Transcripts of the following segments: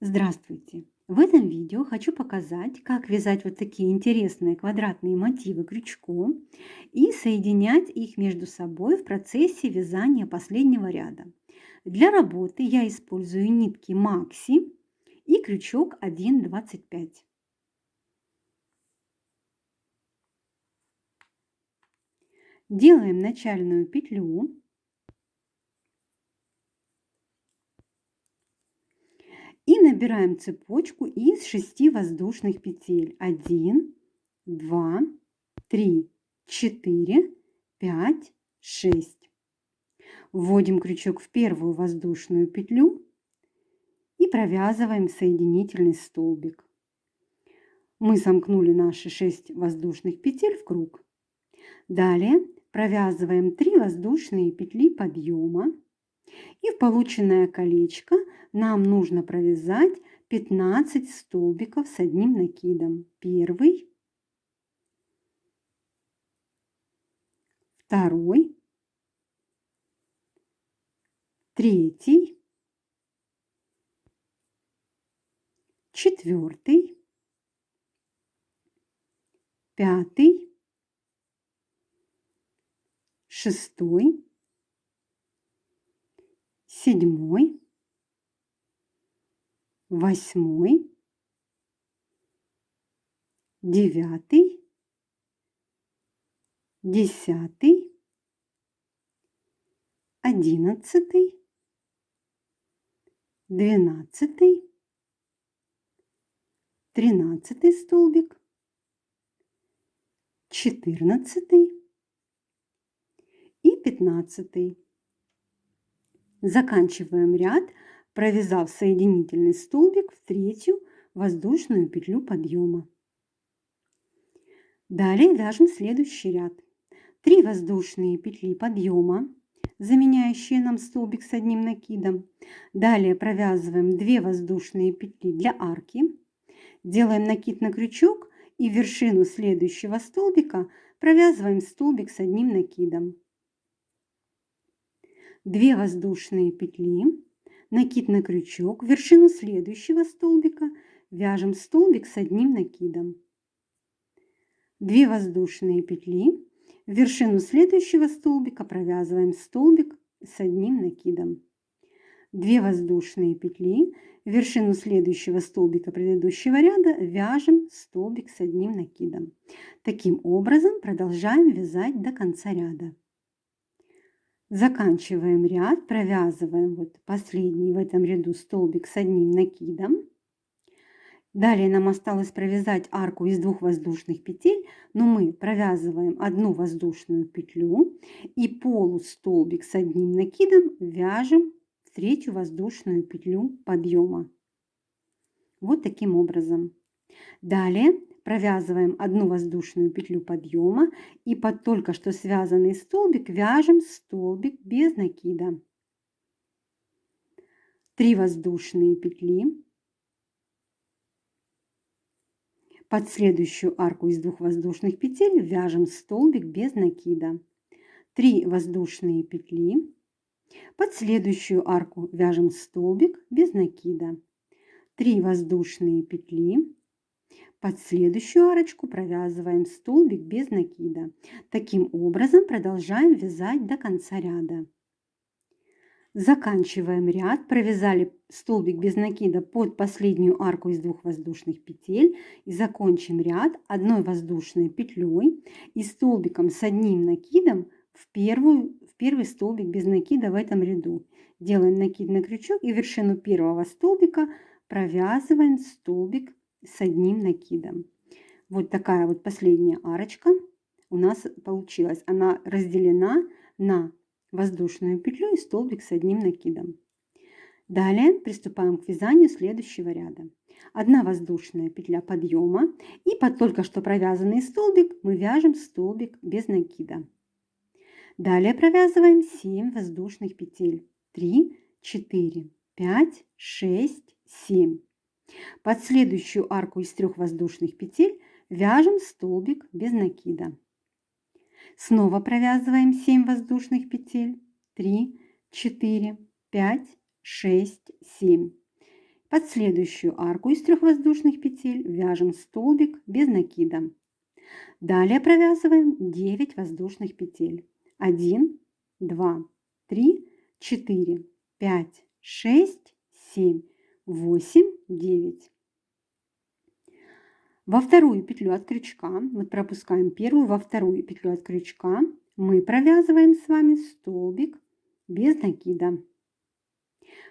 Здравствуйте! В этом видео хочу показать, как вязать вот такие интересные квадратные мотивы крючком и соединять их между собой в процессе вязания последнего ряда. Для работы я использую нитки Макси и крючок 1,25. Делаем начальную петлю. И набираем цепочку из 6 воздушных петель. 1, 2, 3, 4, 5, 6. Вводим крючок в первую воздушную петлю и провязываем соединительный столбик. Мы сомкнули наши 6 воздушных петель в круг. Далее провязываем 3 воздушные петли подъема. И в полученное колечко нам нужно провязать 15 столбиков с одним накидом. Первый, второй, третий, четвертый, пятый, шестой, седьмой, восьмой, девятый, десятый, 11, 12, 13 столбик, 14 и 15. Заканчиваем ряд, провязав соединительный столбик в третью воздушную петлю подъема. Далее вяжем следующий ряд. 3 воздушные петли подъема, заменяющие нам столбик с одним накидом. Далее провязываем 2 воздушные петли для арки. Делаем накид на крючок и в вершину следующего столбика провязываем столбик с одним накидом. 2 воздушные петли, накид на крючок, в вершину следующего столбика вяжем столбик с одним накидом. 2 воздушные петли, в вершину следующего столбика провязываем столбик с одним накидом. 2 воздушные петли, в вершину следующего столбика предыдущего ряда вяжем столбик с одним накидом. Таким образом продолжаем вязать до конца ряда. Заканчиваем ряд, провязываем вот последний в этом ряду столбик с одним накидом. Далее нам осталось провязать арку из 2 воздушных петель, но мы провязываем одну воздушную петлю и полустолбик с одним накидом вяжем в третью воздушную петлю подъема. Вот таким образом. Далее провязываем одну воздушную петлю подъема и под только что связанный столбик вяжем столбик без накида. 3 воздушные петли. Под следующую арку из 2 воздушных петель вяжем столбик без накида. 3 воздушные петли. Под следующую арку вяжем столбик без накида. 3 воздушные петли. Под следующую арочку провязываем столбик без накида. Таким образом продолжаем вязать до конца ряда. Заканчиваем ряд, провязали столбик без накида под последнюю арку из 2 воздушных петель и закончим ряд одной воздушной петлей и столбиком с одним накидом в первый столбик без накида в этом ряду. Делаем накид на крючок и вершину первого столбика провязываем столбик с одним накидом. Вот такая вот последняя арочка у нас получилась. Она разделена на воздушную петлю и столбик с одним накидом. Далее приступаем к вязанию следующего ряда. 1 воздушная петля подъема и под только что провязанный столбик мы вяжем столбик без накида. Далее провязываем 7 воздушных петель. 3, 4, 5, 6, 7. Под следующую арку из 3 воздушных петель вяжем столбик без накида. Снова провязываем 7 воздушных петель. 3, 4, 5, 6, 7. Под следующую арку из 3 воздушных петель вяжем столбик без накида. Далее провязываем 9 воздушных петель. 1, 2, 3, 4, 5, 6, 7, 8, 9. Во вторую петлю от крючка, вот пропускаем первую, во вторую петлю от крючка мы провязываем с вами столбик без накида.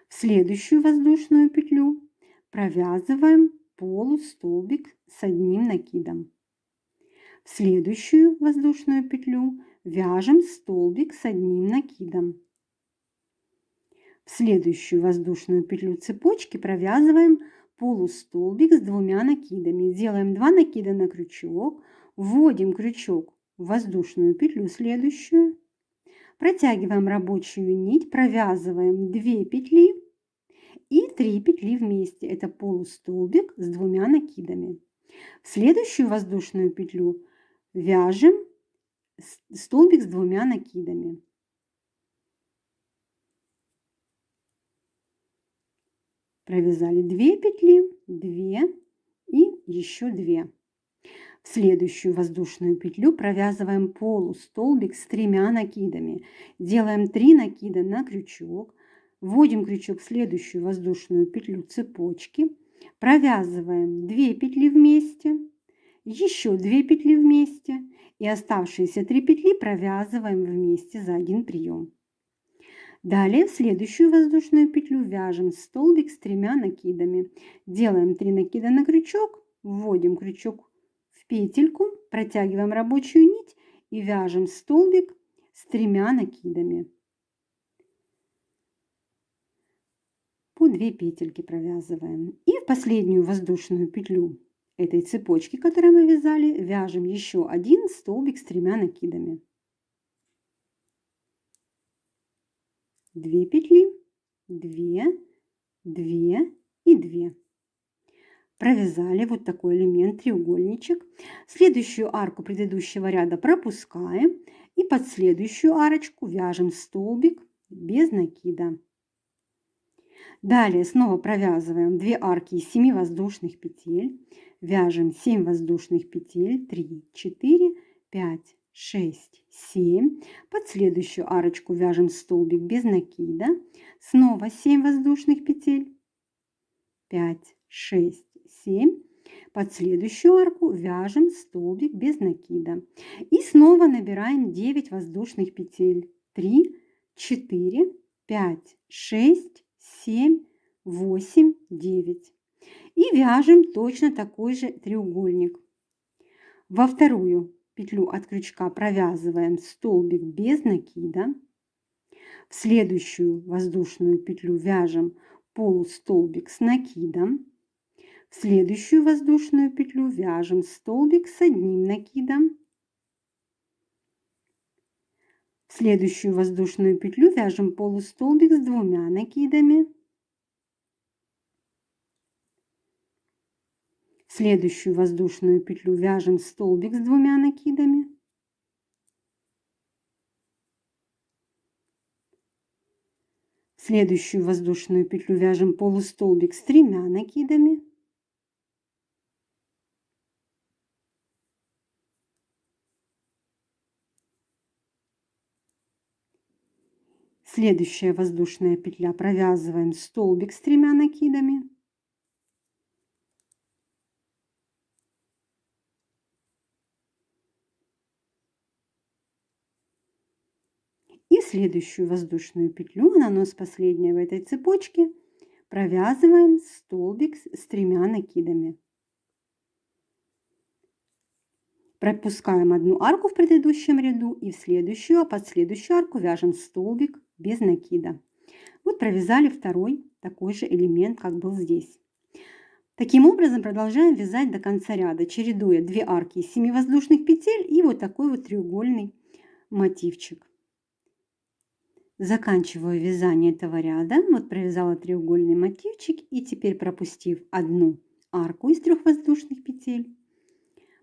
В следующую воздушную петлю провязываем полустолбик с одним накидом. В следующую воздушную петлю вяжем столбик с одним накидом. В следующую воздушную петлю цепочки провязываем полустолбик с 2 накидами. Делаем 2 накида на крючок, вводим крючок в воздушную петлю следующую, протягиваем рабочую нить, провязываем 2 петли и 3 петли вместе. Это полустолбик с 2 накидами. В следующую воздушную петлю вяжем столбик с 2 накидами. Провязали 2 петли, 2 и еще 2. В следующую воздушную петлю провязываем полустолбик с 3 накидами. Делаем 3 накида на крючок, вводим крючок в следующую воздушную петлю цепочки, провязываем 2 петли вместе, еще 2 петли вместе и оставшиеся 3 петли провязываем вместе за один прием. Далее в следующую воздушную петлю вяжем столбик с 3 накидами. Делаем 3 накида на крючок, вводим крючок в петельку, протягиваем рабочую нить и вяжем столбик с 3 накидами. По 2 петельки провязываем. И в последнюю воздушную петлю этой цепочки, которую мы вязали, вяжем еще один столбик с 3 накидами. 2 петли, 2, 2 и 2. Провязали вот такой элемент, треугольничек. Следующую арку предыдущего ряда пропускаем и под следующую арочку вяжем столбик без накида. Далее снова провязываем 2 арки из 7 воздушных петель. Вяжем 7 воздушных петель, 3, 4, 5, 6, 7. Под следующую арочку вяжем столбик без накида. Снова 7 воздушных петель. 5, 6, 7. Под следующую арку вяжем столбик без накида. И снова набираем 9 воздушных петель. 3, 4, 5, 6, 7, 8, 9. И вяжем точно такой же треугольник. Во вторую петлю от крючка провязываем столбик без накида. В следующую воздушную петлю вяжем полустолбик с накидом. В следующую воздушную петлю вяжем столбик с одним накидом. В следующую воздушную петлю вяжем полустолбик с 2 накидами. В следующую воздушную петлю вяжем столбик с 2 накидами. В следующую воздушную петлю вяжем полустолбик с 3 накидами. Следующая воздушная петля провязываем столбик с 3 накидами. И в следующую воздушную петлю, на нос последняя в этой цепочке, провязываем столбик с 3 накидами. Пропускаем одну арку в предыдущем ряду и в следующую, а под следующую арку вяжем столбик без накида. Вот провязали второй такой же элемент, как был здесь. Таким образом продолжаем вязать до конца ряда, чередуя 2 арки из 7 воздушных петель и вот такой вот треугольный мотивчик. Заканчиваю вязание этого ряда. Вот провязала треугольный мотивчик и теперь, пропустив одну арку из 3 воздушных петель,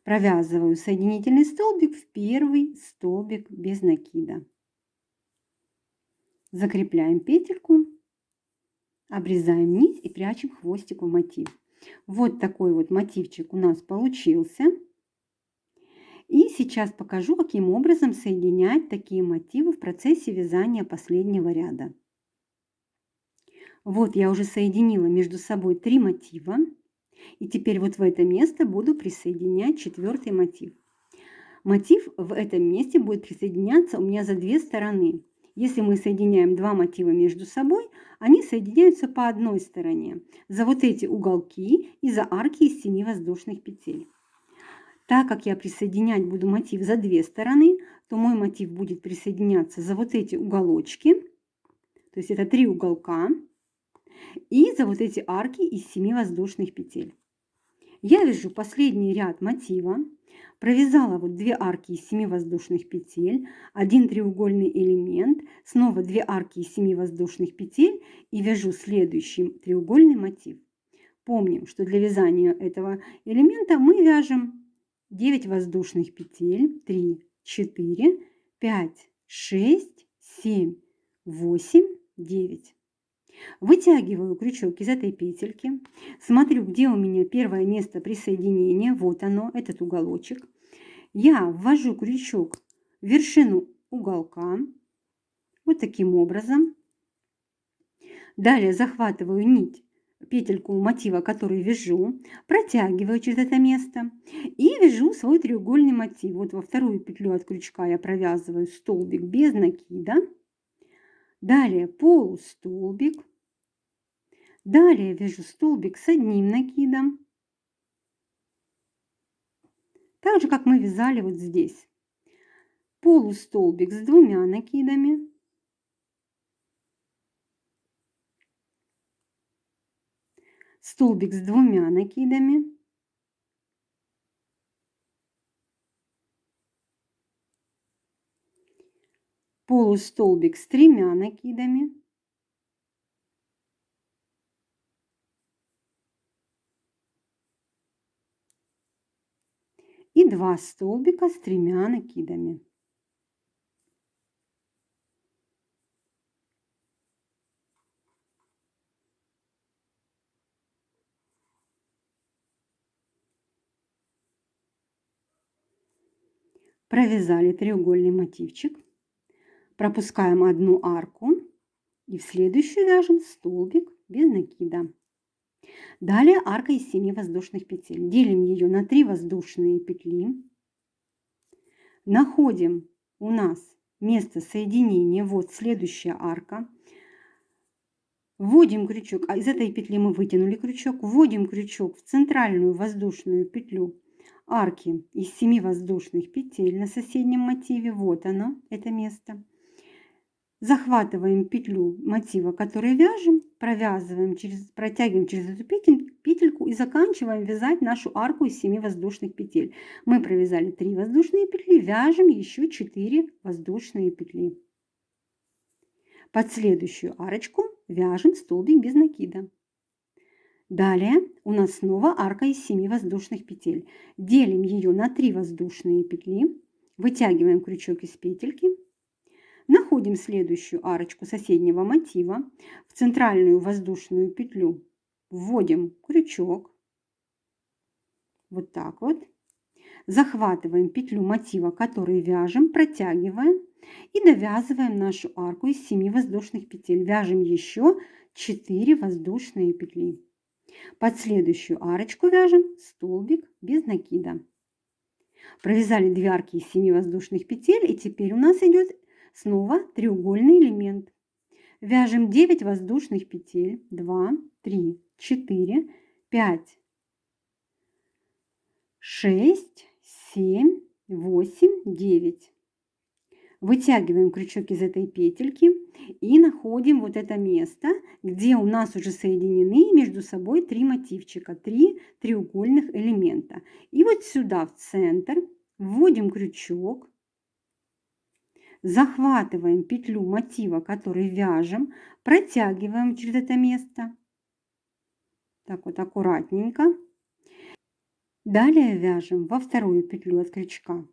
провязываю соединительный столбик в первый столбик без накида. Закрепляем петельку, Обрезаем нить и прячем хвостик в мотив. Вот такой вот мотивчик у нас получился. И сейчас покажу, каким образом соединять такие мотивы в процессе вязания последнего ряда. Вот я уже соединила между собой 3 мотива. И теперь вот в это место буду присоединять 4-й мотив. Мотив в этом месте будет присоединяться у меня за 2 стороны. Если мы соединяем 2 мотива между собой, они соединяются по одной стороне, за вот эти уголки и за арки из 7 воздушных петель. Так как я присоединять буду мотив за 2 стороны, то мой мотив будет присоединяться за вот эти уголочки, то есть это 3 уголка, и за вот эти арки из 7 воздушных петель. Я вяжу последний ряд мотива, провязала вот 2 арки из 7 воздушных петель, 1 треугольный элемент, снова 2 арки из 7 воздушных петель и вяжу следующий треугольный мотив. Помним, что для вязания этого элемента мы вяжем 9 воздушных петель, 3, 4, 5, 6, 7, 8, 9. Вытягиваю крючок из этой петельки, смотрю, где у меня первое место присоединения, вот оно, этот уголочек. Я ввожу крючок в вершину уголка, вот таким образом. Далее захватываю нить, петельку мотива, который вяжу, протягиваю через это место и вяжу свой треугольный мотив. Вот во вторую петлю от крючка я провязываю столбик без накида. Далее полустолбик. Далее вяжу столбик с одним накидом. Так же, как мы вязали вот здесь. Полустолбик с 2 накидами. Столбик с 2 накидами. Полустолбик с 3 накидами. И 2 столбика с 3 накидами. Провязали треугольный мотивчик, пропускаем одну арку и в следующую вяжем столбик без накида. Далее арка из 7 воздушных петель. Делим ее на 3 воздушные петли. Находим у нас место соединения, вот следующая арка. Вводим крючок, а из этой петли мы вытянули крючок, вводим крючок в центральную воздушную петлю арки из 7 воздушных петель на соседнем мотиве, вот оно, это место. Захватываем петлю мотива, который вяжем, провязываем, протягиваем через эту петельку и заканчиваем вязать нашу арку из 7 воздушных петель. Мы провязали 3 воздушные петли, вяжем еще 4 воздушные петли. Под следующую арочку вяжем столбик без накида. Далее у нас снова арка из 7 воздушных петель. Делим ее на 3 воздушные петли, вытягиваем крючок из петельки, находим следующую арочку соседнего мотива, в центральную воздушную петлю вводим крючок, вот так вот, захватываем петлю мотива, который вяжем, протягиваем и довязываем нашу арку из 7 воздушных петель. Вяжем еще 4 воздушные петли. Под следующую арочку вяжем столбик без накида. Провязали 2 арки из 7 воздушных петель, и теперь у нас идет снова треугольный элемент. Вяжем 9 воздушных петель. 2, 3, 4, 5, 6, 7, 8, 9. Вытягиваем крючок из этой петельки и находим вот это место, где у нас уже соединены между собой 3 мотивчика, 3 треугольных элемента. И вот сюда в центр вводим крючок, захватываем петлю мотива, который вяжем, протягиваем через это место. Так вот аккуратненько. Далее вяжем во вторую петлю от крючка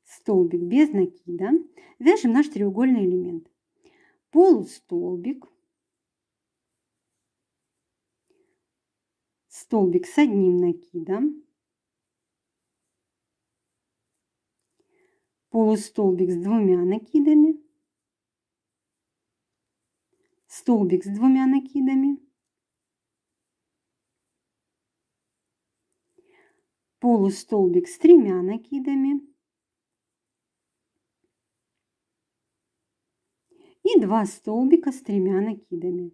столбик без накида, вяжем наш треугольный элемент. Полустолбик, столбик с одним накидом, полустолбик с двумя накидами, столбик с двумя накидами, полустолбик с тремя накидами и 2 столбика с тремя накидами.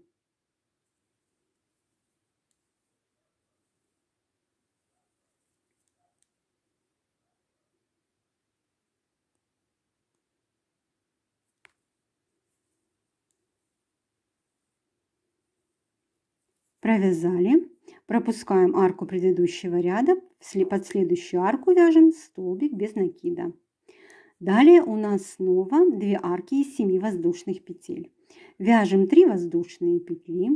Провязали, пропускаем арку предыдущего ряда, под следующую арку вяжем столбик без накида. Далее у нас снова 2 арки из 7 воздушных петель. Вяжем 3 воздушные петли,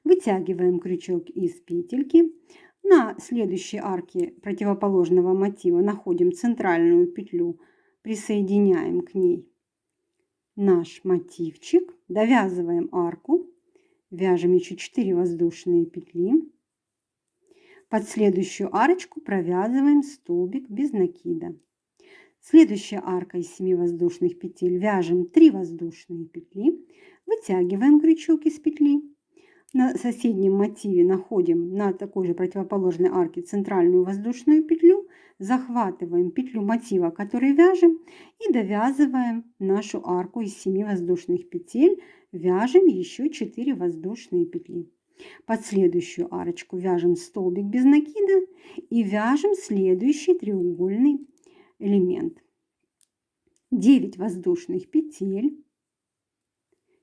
вытягиваем крючок из петельки. На следующей арке противоположного мотива находим центральную петлю, присоединяем к ней наш мотивчик, довязываем арку. Вяжем еще 4 воздушные петли. Под следующую арочку провязываем столбик без накида. Следующая арка из 7 воздушных петель. Вяжем 3 воздушные петли. Вытягиваем крючок из петли. На соседнем мотиве находим на такой же противоположной арке центральную воздушную петлю. Захватываем петлю мотива, который вяжем, и довязываем нашу арку из 7 воздушных петель. Вяжем еще 4 воздушные петли. Под следующую арочку вяжем столбик без накида и вяжем следующий треугольный элемент. 9 воздушных петель,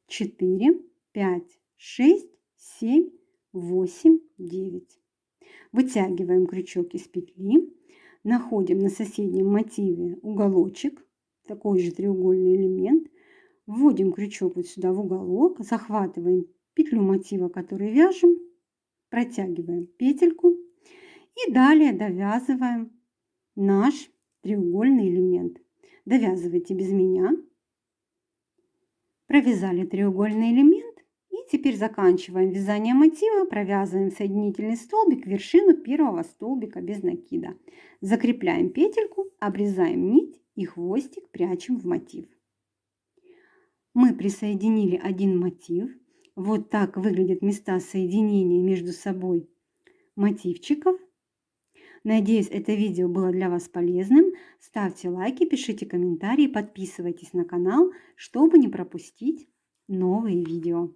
4, 5, 6, 7, 8, 9. Вытягиваем крючок из петли, находим на соседнем мотиве уголочек, такой же треугольный элемент, вводим крючок вот сюда в уголок, захватываем петлю мотива, который вяжем, протягиваем петельку и далее довязываем наш треугольный элемент. Довязывайте без меня. Провязали треугольный элемент и теперь заканчиваем вязание мотива, провязываем соединительный столбик в вершину первого столбика без накида. Закрепляем петельку, обрезаем нить и хвостик прячем в мотив. Мы присоединили один мотив. Вот так выглядят места соединения между собой мотивчиков. Надеюсь, это видео было для вас полезным. Ставьте лайки, пишите комментарии, подписывайтесь на канал, чтобы не пропустить новые видео.